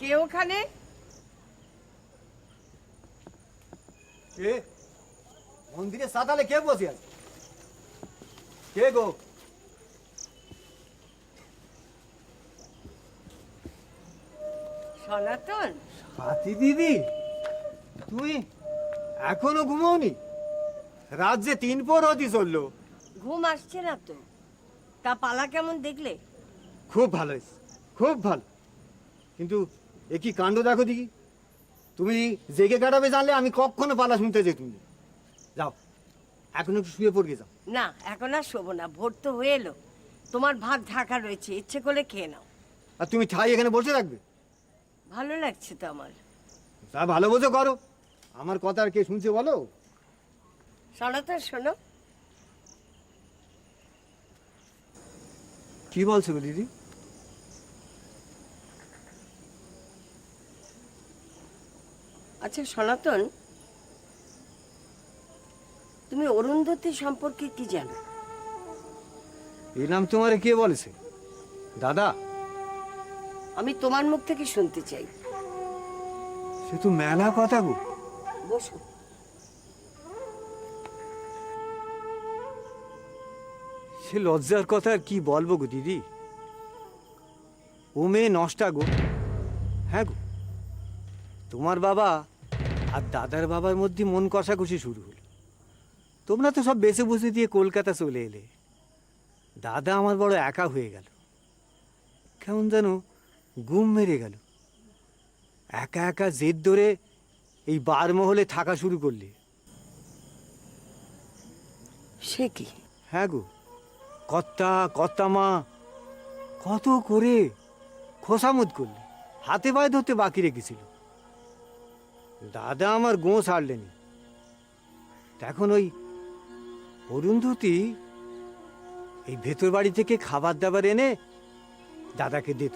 কে ওখানে? কে মন্দিরে সাতালে কে বসে আছে? কে গো? সনাতন। হাতি দিদি, তুই এখনো ঘুমোওনি? রাত যে 3 পর হতে চললো। ঘুম আসছে না তো। তা পালা কেমন দেখলে? খুব ভালো হয়েছে, খুব ভালো। কিন্তু এ কি কাণ্ড দেখো দেখি। তুমি জেগে কাটাবে জানলে আমি কখনো পালা শুনতে যেতুম না। যাও এখন একটু শুয়ে পড়ে যাও। না, এখন আর শোবো না, ভোর তো হয়ে এলো। তোমার ভাত ঢাকা রয়েছে, ইচ্ছে করলে খেয়ে নাও। আর তুমি ঠাই এখানে বসে থাকবে? ভালো লাগছে তো আমার। তা ভালো বোঝো করো, আমার কথা আর কে শুনছে বলো? সনাতন শোনো, কি বলছো গো দিদি? আচ্ছা সনাতন, তুমি অরুন্ধতী সম্পর্কে কি জানো? এই নাম তোমারে কে বলেছে? দাদা? আমি তোমার মুখ থেকে শুনতে চাই। সে তো মেলা কথা গো। বসো। সে লজ্জার কথা আর কি বলবো গো দিদি। ও মেয়ে নষ্টা গো। হ্যাঁ গো, তোমার বাবা আর দাদার বাবার মধ্যে মন কষাকষি শুরু হলো। তোমরা তো সব বেঁচে বুঝে দিয়ে কলকাতা চলে এলে। দাদা আমার বড় একা হয়ে গেল, কেমন যেন গুম মেরে গেল। একা একা জেদ ধরে এই বারমহলে থাকা শুরু করলে। সে কি? হ্যাঁ গো, কর্তা মা কত করে খোসামত করলে, হাতে পায়ে ধরতে বাকি রেখেছিল। দাদা আমার গোঁ ছাড়লেনি। এখন ওই অরুন্ধতী এই ভেতর বাড়ি থেকে খাবার দাবার এনে দাদাকে দিত।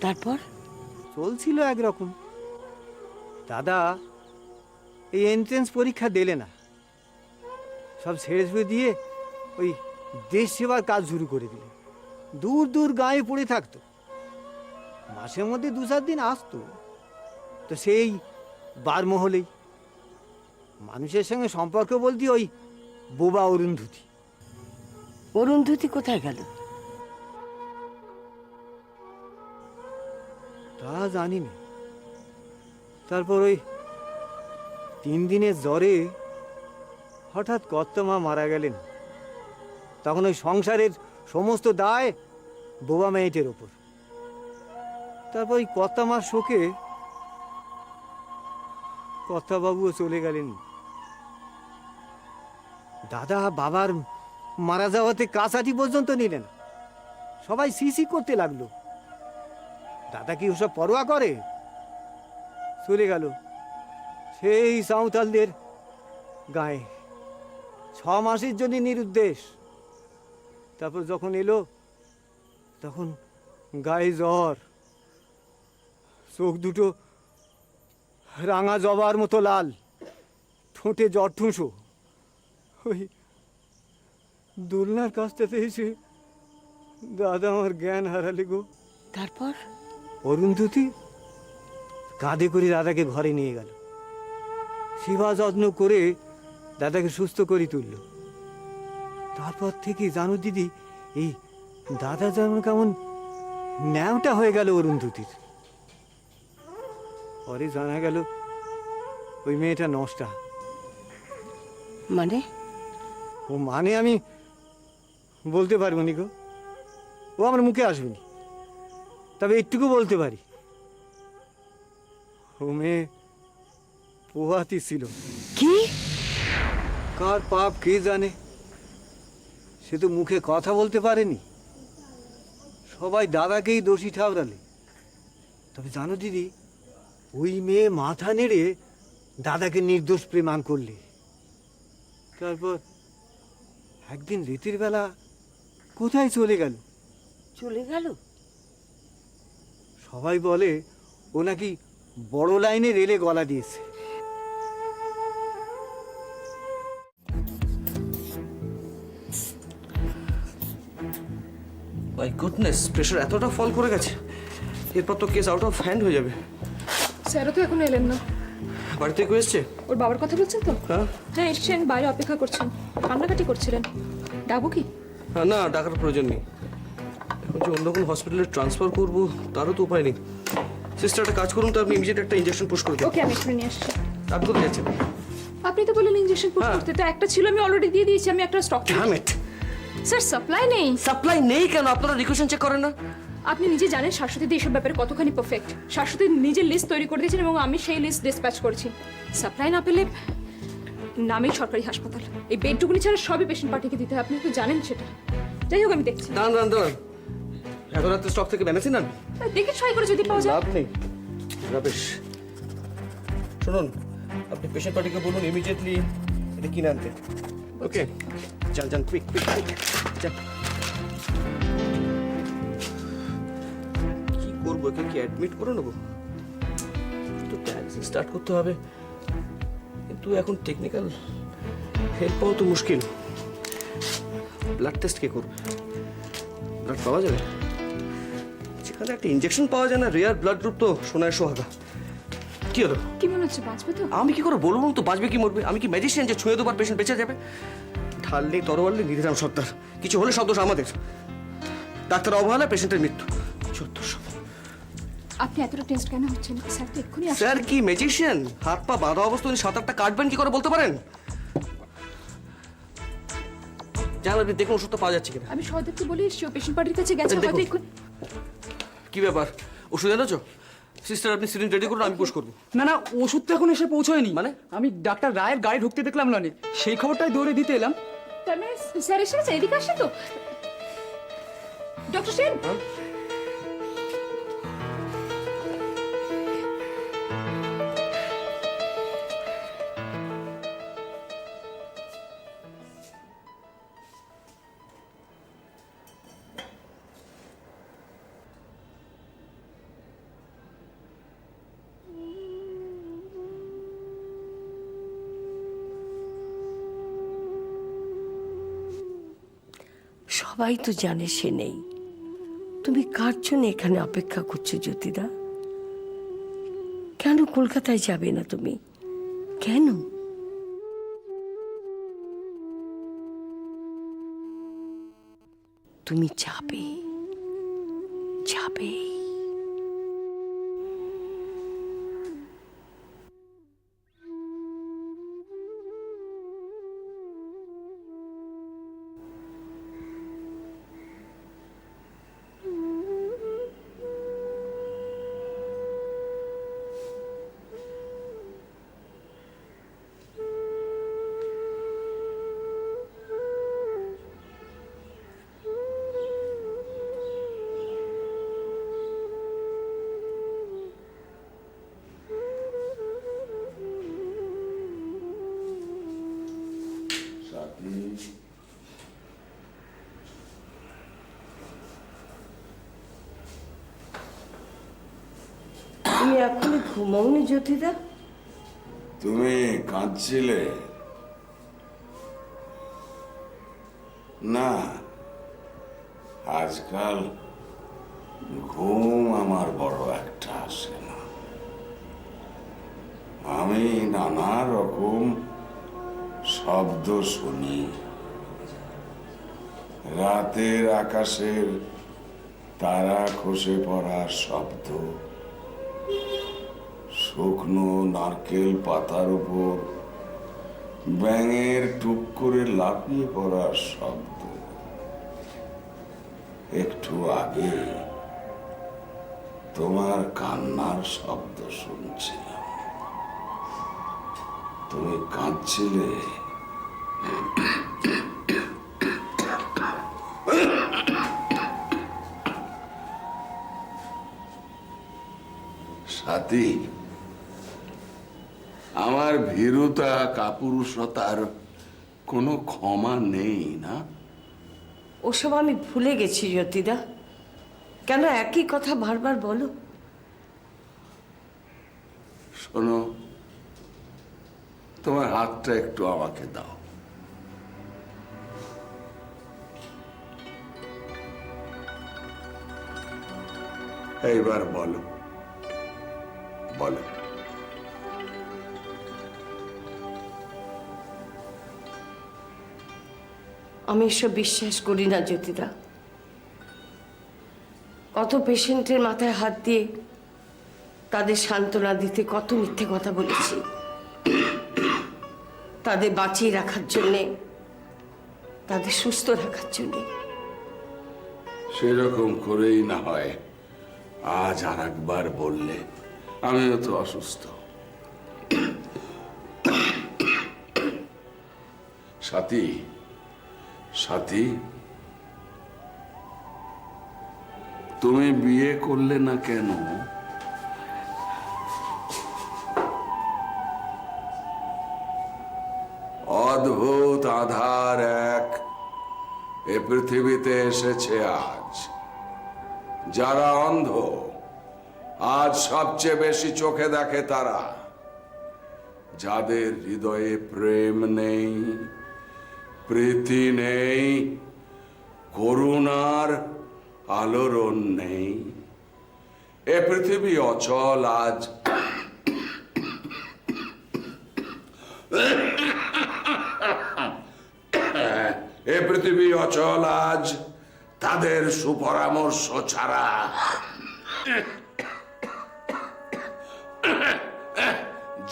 তারপর? চলছিল একরকম। দাদা এই এন্ট্রেন্স পরীক্ষা দিলে না, সব ছেড়ে ছুড়ে দিয়ে ওই দেশ সেবার কাজ শুরু করে দিলে। দূর দূর গায়ে পড়ে থাকতো, মাসের মধ্যে 2-4 দিন আসতো। তো সেই বারমহলেই মানুষের সঙ্গে সম্পর্ক বলতে ওই বোবা অরুন্ধতী। অরুন্ধতী কোথায় গেল? তা জানি না। তারপর ওই 3 দিনের জ্বরে হঠাৎ কর্তমা মারা গেলেন। তখন ওই সংসারের সমস্ত দায় বোবা মেয়েটের ওপর। তারপর ওই কর্তামার শোকে কর্তাবাবুও চলে গেলেন। দাদা বাবার মারা যাওয়াতে কাছাটি পর্যন্ত নিলেন। সবাই সিসি করতে লাগলো। দাদা কি ওসব পরোয়া করে? চলে গেল সেই সাঁওতালদের গায়ে 6 মাসের জন্য নিরুদ্দেশ। তারপর যখন এলো তখন গায়ে জ্বর, চোখ দুটো রাঙা জবার মতো লাল, ঠোঁটে জটঠুঁসো। ওই দোলনার কাছটাতে এসে দাদা আমার জ্ঞান হারালে গো। তারপর? অরুন্ধতী কাঁধে করে দাদাকে ঘরে নিয়ে গেল। সেবা যত্ন করে দাদাকে সুস্থ করে তুলল। তারপর থেকে জানো দিদি, এই দাদা যেন কেমন ন্যাওটা হয়ে গেল অরুন্ধতীর। পরে জানা গেল ওই মেয়েটা নষ্টা। মানে? ও মানে আমি বলতে পারবো নি গো, ও আমার মুখে আসবেনি। তবে একটুকু বলতে পারি, ও মেয়ে পোহাতি ছিল। কি? কার পাপ কে জানে, সে তো মুখে কথা বলতে পারেনি। সবাই দাদাকেই দোষী ঠাওরালে। তবে জানো দিদি, ওই মেয়ে মাথা নেড়ে দাদাকে নির্দোষ প্রমাণ করলে। তারপর একদিন রীতির বেলা কোথায় চলে গেল। চলে গেল? সবাই বলে ও নাকি বড় লাইনে রেলে গলা দিয়েছে। মাই গুডনেস, প্রেশার এতটা ফল করে গেছে। এরপর তো কেস আউট অফ হ্যান্ড হয়ে যাবে। স্যারও তো এখনো এলেন না। বাড়িতে কেউ এসছে? ওর বাবার কথা বলছেন তো? হ্যাঁ হ্যাঁ, এসছেন, বাইরে অপেক্ষা করছেন, কান্নাকাটি করছিলেন। ডাকবো কি? হ্যাঁ, না ডাকার প্রয়োজন নেই। এখন যে অন্য কোনো হসপিটালে ট্রান্সফার করবো তারও তো উপায় নেই। সিস্টার একটা কাজ করুন তো, আপনি ইমিডিয়েট একটা ইঞ্জেকশন পুশ করে দিন। ওকে, আমি এখানে নিয়ে আসছি। আপনি কোথায় যাচ্ছেন? আপনি তো বললেন ইঞ্জেকশন পুশ হ্যাঁ। করতে, তো একটা ছিল, আমি অলরেডি দিয়ে দিয়েছি। আমি একটা stock. Damn it! Sir, supply নেই। সাপ্লাই নেই কেন? আপনারা রিকুয়েশন চেক করেন না? আপনি নিজে জানেন শাশ্বতী এইসব ব্যাপারে কতখানি পারফেক্ট। শাশ্বতী নিজের লিস্ট তৈরি করে দিয়েছেন এবং আমি সেই লিস্ট ডিসপ্যাচ করেছি। সাপ্লাই না পেলে নামেই সরকারি হাসপাতাল, এই বেডটুকুনি ছাড়া সবই পেশেন্ট পার্টিকে দিতে হয়, আপনি তো জানেন সেটা। যাই হোক, আমি দেখছি। দাঁড়ান দাঁড়ান দাঁড়ান, এত রাত্রে স্টক থেকে ব্যানাসিন আনবি? দেখে ট্রাই করে যদি পাওয়া যায়। লাভ নেই, রাবেশ। শুনুন, আপনি পেশেন্ট পার্টিকে বলুন ইমিডিয়েটলি এটা কিনে আনতে। ওকে, যান যান, কুইক কুইক কুইক, যান। কি করবো, একে কি অ্যাডমিট করে নেবো? তো ডায়ালিসিস স্টার্ট করতে হবে, কিন্তু এখন টেকনিক্যাল হেল্প পাওয়া তো মুশকিল। ব্লাড টেস্ট কে করবে? ব্লাড পাওয়া যাবে? যেখানে একটা ইনজেকশন পাওয়া যায় না, রেয়ার ব্লাড গ্রুপ তো সোনায় সোহাগা। কি হলো? কি মনে হচ্ছে, বাঁচবে তো? আমি কি করে বলবো তো বাঁচবে কি মরবে? আমি কি ম্যাজিশিয়ান যে ছুঁয়ে দেবার পেশেন্ট বেঁচে যাবে? ঢাল নেই, তরোয়াল নেই, নিধিরাম সর্দার। কিছু হলে সব দোষ আমাদের। ডাক্তার অবহেলা, পেশেন্টের মৃত্যু। 1400। আপনি এতটা টেস্ট কেন হচ্ছেন? স্যার তো এক্ষুনি আসছেন। স্যার কি ম্যাজিশিয়ান? হাত পা বাঁধা অবস্থা উনি 7-8টা কাটবেন কি করে বলতে পারেন? জান, আপনি দেখুন ওষুধটা পাওয়া যাচ্ছে কিনা। আমি সহদেবকে বলে এসছি, ও পেশেন্ট পার্টির কাছে গেছে, দেখুন। হয়তো এক্ষুনি। কি ব্যাপার, ওষুধ এনেছো? সিস্টার, আপনি সিরিঞ্জ রেডি করুন, আমি পুশ করবো। না না, ওষুধ তো এখন এসে পৌঁছয়নি। মানে? আমি ডাক্তার রায়ের গাড়ি ঢুকতে দেখলাম লনে, সেই খবরটাই দৌড়ে দিতে এলাম। তার মানে স্যার এসে গেছে, এদিকে আসছে তো? ডক্টর সেন, সবাই তো জানে সে নেই। তুমি কার জন্য এখানে অপেক্ষা করছো জ্যোতিদা? কেন কলকাতায় যাবে না তুমি? কেন? তুমি যাবে, যাবে। তুমি এখনই ঘুমাওনি জ্যোতিদা? তুমি কাঁদছিলে? না, আজকাল ঘুম আমার বড় একটা আসে না। আমি নানা রকম শব্দ শুনি। রাতের আকাশের তারা খসে পড়ার শব্দ, শুকনো নারকেল পাতার উপর ব্যাঙের টুক করে লাফিয়ে পড়ার শব্দ। একটু আগে তোমার কান্নার শব্দ শুনছিলাম। তুমি কাঁদছিলে। সাথী, আমার ভীরুতা কাপুরুষতার কোনো ক্ষমা নেই না? ওসব আমি ভুলে গেছি জ্যোতিদা। কেন একই কথা বারবার বলো? শোনো, তোমার হাতটা একটু আমাকে দাও। এইবার বলো বলো। আমি এসব বিশ্বাস করি না জ্যোতিদা। কত পেশেন্টের মাথায় হাত দিয়ে তাদের সান্ত্বনা দিতে কত মিথ্যে কথা বলেছি, তাদের বাঁচিয়ে রাখার জন্যে, তাদের সুস্থ রাখার জন্যে। সেরকম করেই না হয় আজ আর একবার বললে। আমিও তো অসুস্থ। সাথী, সাথী, তুমি বিয়ে করলে না কেন? অদ্ভুত আধার এক এ পৃথিবীতে এসেছে আজ। যারা অন্ধ আজ সবচেয়ে বেশি চোখে দেখে তারা, যাদের হৃদয়ে প্রেম নেই, প্রীতি নেই, করুণার আলোড়ন নেই। এ পৃথিবী অচল আজ। এ পৃথিবী অচল আজ তাদের সুপরামর্শ ছাড়া।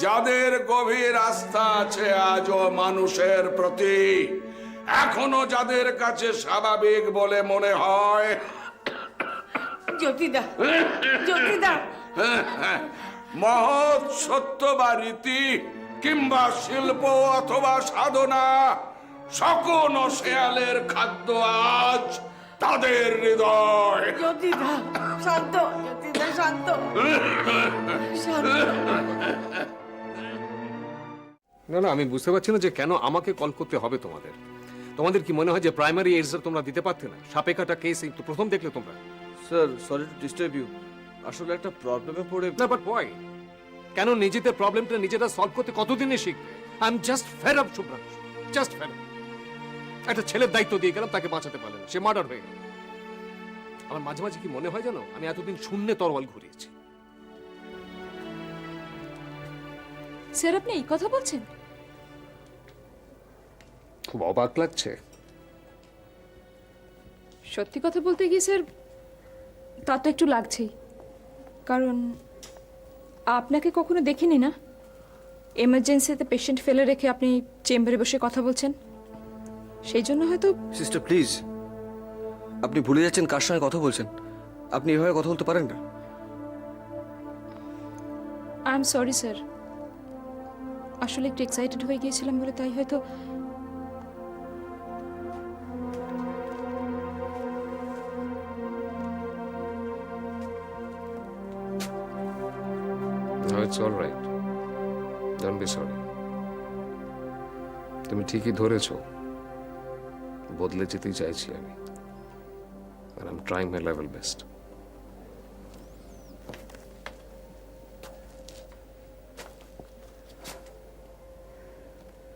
যাদের গভীর আস্থা আছে আজও মানুষের প্রতি, এখনো যাদের কাছে স্বাভাবিক বলে মনে হয়, জ্যোতিদা, জ্যোতিদা, মহৎ সত্য বা রীতি কিংবা শিল্প অথবা সাধনা, শকুন ও শেয়ালের খাদ্য আজ তাদের হৃদয়। জ্যোতিদা শান্ত, জ্যোতিদা শান্ত, শান্ত। না না, আমি বুঝতে পারছি না যে কেন আমাকে কল করতে হবে তোমাদের। তোমাদের কি মনে হয় যে প্রাইমারি এইডস তোমরা দিতে পারতে না? সাপে কাটা কেস তো প্রথম দেখলে তোমরা। Sir, sorry to disturb you, আসলে একটা প্রবলেমে পড়ে। না বাট ওয়াই? কেন নিজেদের প্রবলেমটা নিজেরা সলভ করতে কতদিনে শিখবে? I am just fed up Subhrangshu, just fed up. একটা ছেলের দায়িত্ব দিয়ে গেলাম, তাকে বাঁচাতে পারলেন, সে মার্ডার হয়ে গেল। আমার মাঝে মাঝে কি মনে হয় জানো, আমি এতদিন শূন্যে তরোয়াল ঘুরিয়েছি। স্যার আপনি এই কথা বলছেন? খুব অবাক লাগছে। সত্যি কথা বলতে গিয়ে স্যার তা তো একটু লাগছেই, কারণ আপনাকে কখনো দেখিনি না। এমার্জেন্সিতে পেশেন্ট ফেলে রেখে আপনি চেম্বারে বসে কথা বলছেন, সেই জন্য হয়তো। সিস্টার প্লিজ, আপনি ভুলে যাচ্ছেন কার সঙ্গে কথা বলছেন। আপনি এভাবে কথা বলতে পারেন না। আই এম সরি স্যার, আসলে একটু এক্সাইটেড হয়ে গিয়েছিলাম বলে তাই হয়তো। No, it's all right. Don't be sorry. তুমি ঠিকই ধরেছো, বদলে যেতেই চাইছি আমি, and I'm trying my level best.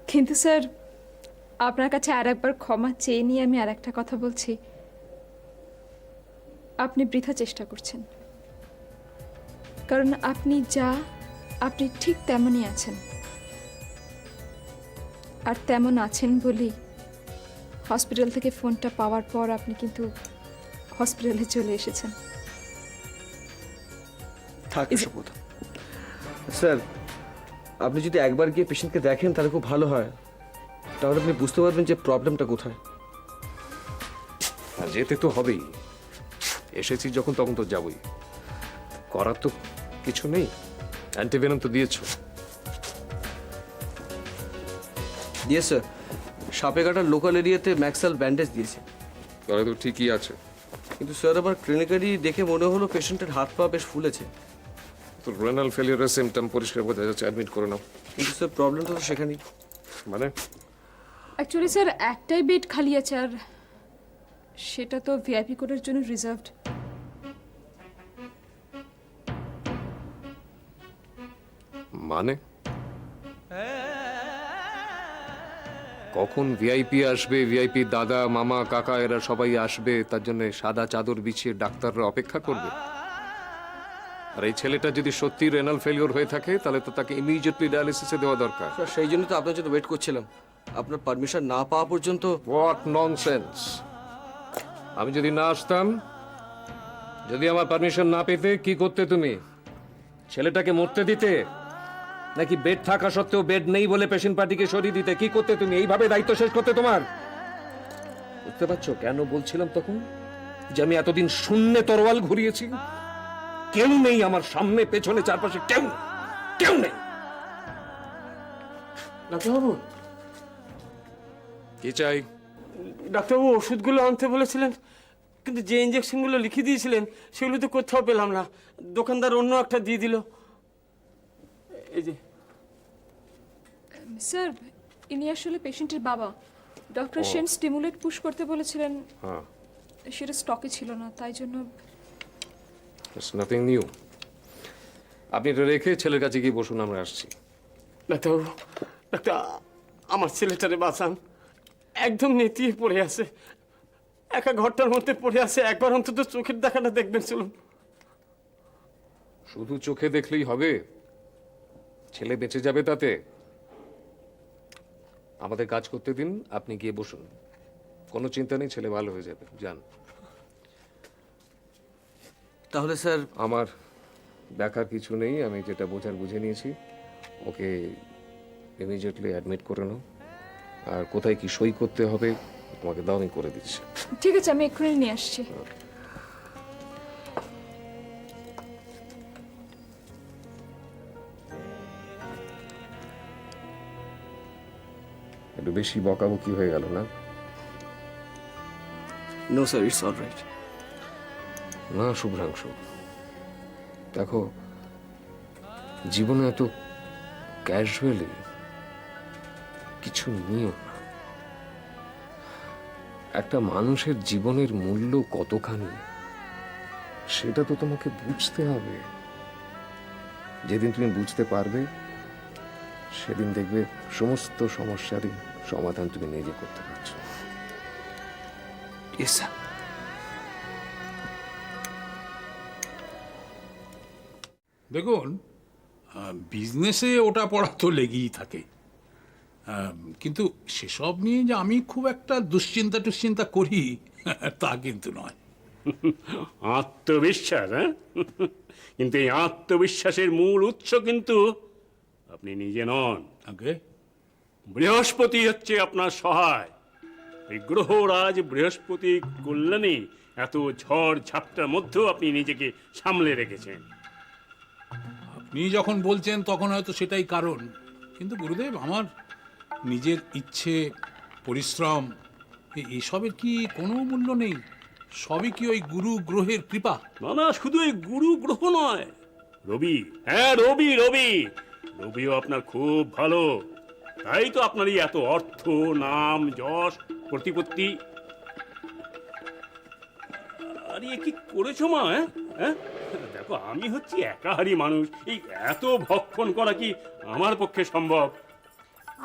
কিন্তু স্যার আপনার কাছে আর একবার ক্ষমা চেয়ে নিয়ে আমি আর একটা কথা বলছি। আপনি বৃথা চেষ্টা করছেন, কারণ আপনি যা, আপনি ঠিক তেমনই আছেন। আর তেমন আছেন বলেই হসপিটাল থেকে ফোনটা পাওয়ার পর আপনি কিন্তু হসপিটালে চলে এসেছেন। থাক এসব কথা। স্যার, আপনি যদি একবার গিয়ে পেশেন্টকে দেখেন তাহলে খুব ভালো হয়, তাহলে আপনি বুঝতে পারবেন যে প্রবলেমটা কোথায়। আর যেতে তো হবেই, এসেছি যখন তখন তো যাবই, করার তো কিছু নেই। অ্যান্টিভেনম তো দিয়েছো? ইয়েস স্যার, সাপে কাটার লোকাল এরিয়াতে ম্যাক্সাল ব্যান্ডেজ দিয়েছে। তাহলে তো ঠিকই আছে। কিন্তু স্যার আবার ক্লিনিক্যালি দেখে মনে হলো পেশেন্টের হাত পা বেশ ফুলেছে। তো রেনাল ফেলিয়ারের সিমটম পরিষ্কার বোঝা যাচ্ছে, অ্যাডমিট করে নাও। কিন্তু স্যার প্রবলেমটা তো সেখানেই। মানে অ্যাকচুয়ালি স্যার একটাই বেড খালি আছে, আর সেটা তো ভিআইপি কোডের জন্য রিজার্ভড। মানে কখন ভিআইপি আসবে, ভিআইপি দাদা মামা কাকা এরা সবাই আসবে, তার জন্য সাদা চাদর বিছিয়ে ডাক্তাররা অপেক্ষা করবে? আর এই ছেলেটা যদি সত্যি রেনাল ফেলিওর হয়ে থাকে তাহলে তো তাকে ইমিডিয়েটলি ডায়ালিসিসে দেওয়া দরকার। স্যার সেই জন্য তো আপনার জন্য ওয়েট করছিলাম, আপনার পারমিশন না পাওয়া পর্যন্ত। What nonsense! আমি যদি না আসতাম, যদি আমার পারমিশন না পেতে, কি করতে তুমি? ছেলেটাকে মরতে দিতে, নাকি বেড থাকা সত্ত্বেও বেড নেই বলে পেশেন্ট পার্টিকে সরিয়ে দিতে? কি করতে তুমি? এইভাবে দায়িত্ব শেষ করতে তোমার? বুঝতে পারছো কেন বলছিলাম তখন যে আমি এতদিন শূন্যে তরোয়াল ঘুরিয়েছি? কেউ নেই আমার সামনে, পেছনে, চারপাশে কেউ কেউ নেই। ডাক্তারবাবু, কি চাই? ডাক্তারবাবু ওষুধগুলো আনতে বলেছিলেন, কিন্তু যে ইঞ্জেকশনগুলো লিখে দিয়েছিলেন সেগুলো তো কোথাও পেলাম না। দোকানদার অন্য একটা দিয়ে দিল। এই যে স্যার, ইনি আসলে পেশেন্টের বাবা। ডক্টর সেন স্টিমুলেট পুশ করতে বলেছিলেন, হ্যাঁ, সেটা স্টকে ছিল না, তাই জন্য। It's nothing new. আপনি এটা রেখে ছেলের কাছে গিয়ে বসুন, আমরা আসছি। ডাক্তারবাবু, ডাক্তার আমার ছেলেটারে বাঁচান। একদম নেতিয়ে পড়ে আছে, একা ঘরটার মধ্যে পড়ে আছে। একবার অন্তত চোখের দেখাটা দেখবেন চলুন। শুধু চোখে দেখলেই হবে? ছেলে বেঁচে যাবে তাতে? আমাদের কাজ করতে দিন, আপনি গিয়ে বসুন। কোনো চিন্তা নেই, ছেলে ভালো হয়ে যাবে, যান। তাহলে স্যার আমার দেখার কিছু নেই, আমি যেটা বোঝার বুঝে নিয়েছি। ওকে ইমিডিয়েটলি অ্যাডমিট করে নাও, আর কোথায় কি সই করতে হবে তোমাকে দাও, আমি করে দিচ্ছি। ঠিক আছে, আমি এক্ষুনি নিয়ে আসছি। একটু বেশি বকাবকি হয়ে গেল না? No sir, it's all right. না শুভ্রাংশু, দেখো জীবনে এত ক্যাজুয়ালি কিছু নিও না। একটা মানুষের জীবনের মূল্য কতখানি সেটা তো তোমাকে বুঝতে হবে। যেদিন তুমি বুঝতে পারবে সেদিন দেখবে সমস্ত সমস্যারই সমাধান তুমি নিজে করতে পারছো। Yes sir. দেখুন, বিজনেসে ওটা পড়া তো লেগেই থাকে, কিন্তু সেসব নিয়ে যে আমি খুব একটা দুশ্চিন্তা করি তা কিন্তু নয়। আত্মবিশ্বাস, হ্যাঁ? কিন্তু এই আত্মবিশ্বাসের মূল উৎস কিন্তু আপনি নিজে নন। আগে বৃহস্পতি হচ্ছে আপনার সহায়। এই গ্রহরাজ বৃহস্পতি কল্যাণে এত ঝড় ঝাপটার মধ্যেও আপনি নিজেকে সামলে রেখেছেন। আপনি যখন বলছেন তখন হয়তো সেটাই কারণ, কিন্তু গুরুদেব আমার নিজের ইচ্ছে, পরিশ্রম এসবের কি কোনো মূল্য নেই? সবই কি ওই গুরু গ্রহের কৃপা? না না, শুধু এই গুরু গ্রহ নয়, রবি, হ্যাঁ রবি, রবিও আপনার খুব ভালো। তাই তো আপনার এই এত অর্থ, নাম, যশ, প্রতিপত্তি। আরে এ কি করেছো মা? হ্যাঁ, দেখো আমি হচ্ছি একাহারি মানুষ, এই এত ভক্ষণ করা কি আমার পক্ষে সম্ভব?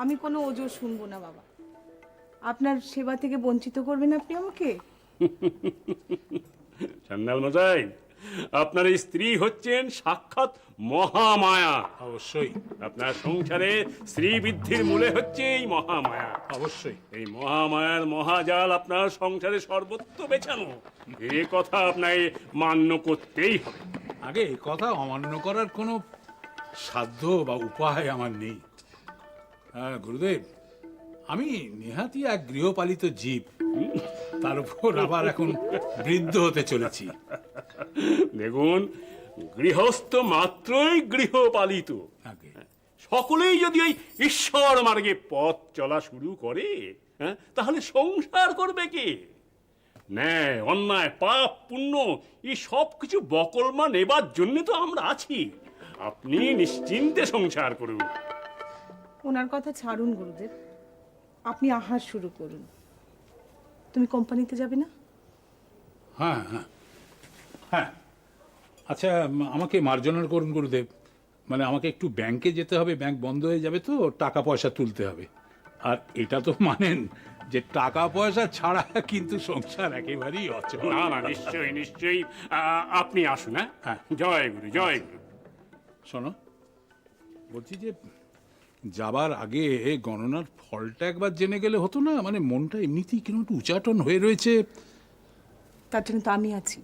আমি কোনো ওজোর শুনবো না বাবা। আপনার সেবা থেকে বঞ্চিত করবেন আপনি আমাকে? সান্যাল মশাই, আপনার এই স্ত্রী হচ্ছেন সাক্ষাৎ মহামায়া। অবশ্যই আপনার সংসারে স্ত্রী বৃদ্ধির মূলে হচ্ছে এই মহামায়া। অবশ্যই। এই মহামায়ার মহাজাল আপনার সংসারে সর্বত্র বেছানো, এ কথা আপনাকে মান্য করতেই হবে। আগে এই কথা অমান্য করার কোনো সাধ্য বা উপায় আমার নেই। গুরুদেব, আমি নেহাতি এক গৃহপালিত জীব, তার উপর আবার এখন বৃদ্ধ হতে চলেছি। দেখুন, গৃহস্থ মাত্রই গৃহপালিত। আগে সকলেই যদি ওই ঈশ্বর মার্গে পথ চলা শুরু করে, হ্যাঁ, তাহলে সংসার করবে কে? ন্যায়, অন্যায়, পাপ, পুণ্য এই সব কিছু বকলমা নেবার জন্য তো আমরা আছি। আপনি নিশ্চিন্তে সংসার করুন। ওনার কথা ছাড়ুন গুরুদেব, আপনি আহার শুরু করুন। তুমি কোম্পানিতে যাবে না? হ্যাঁ হ্যাঁ হ্যাঁ, আচ্ছা আমাকে মার্জনা করুন গুরুদেব, মানে আমাকে একটু ব্যাংকে যেতে হবে, ব্যাংক বন্ধ হয়ে যাবে তো টাকা পয়সা তুলতে হবে। আর এটা তো মানেন যে টাকা পয়সা ছাড়া কিন্তু সংসার একেবারেই অচল। না না, নিশ্চয়ই নিশ্চয়ই। আপনি আসুন। হ্যাঁ, হ্যাঁ। জয় গুরু, জয় গুরু। শোনো, বলছি যে যাবার আগে গণনার ফলটা একবার জেনে গেলে হতো না? মানে মনটা এমনিতেই কিরকম একটু উচাটন হয়ে রয়েছে। তার জন্য তো আমি আছি,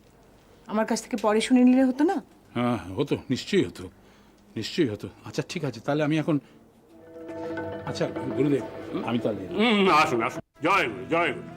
আমার কাছ থেকে পরে শুনে নিলে হতো না? হ্যাঁ, হতো, নিশ্চয়ই হতো, নিশ্চয়ই হতো। আচ্ছা ঠিক আছে, তাহলে আমি এখন, আচ্ছা গুরুদেব আমি তাহলে আসুন আসুন, জয় গুরু, জয় গুরু।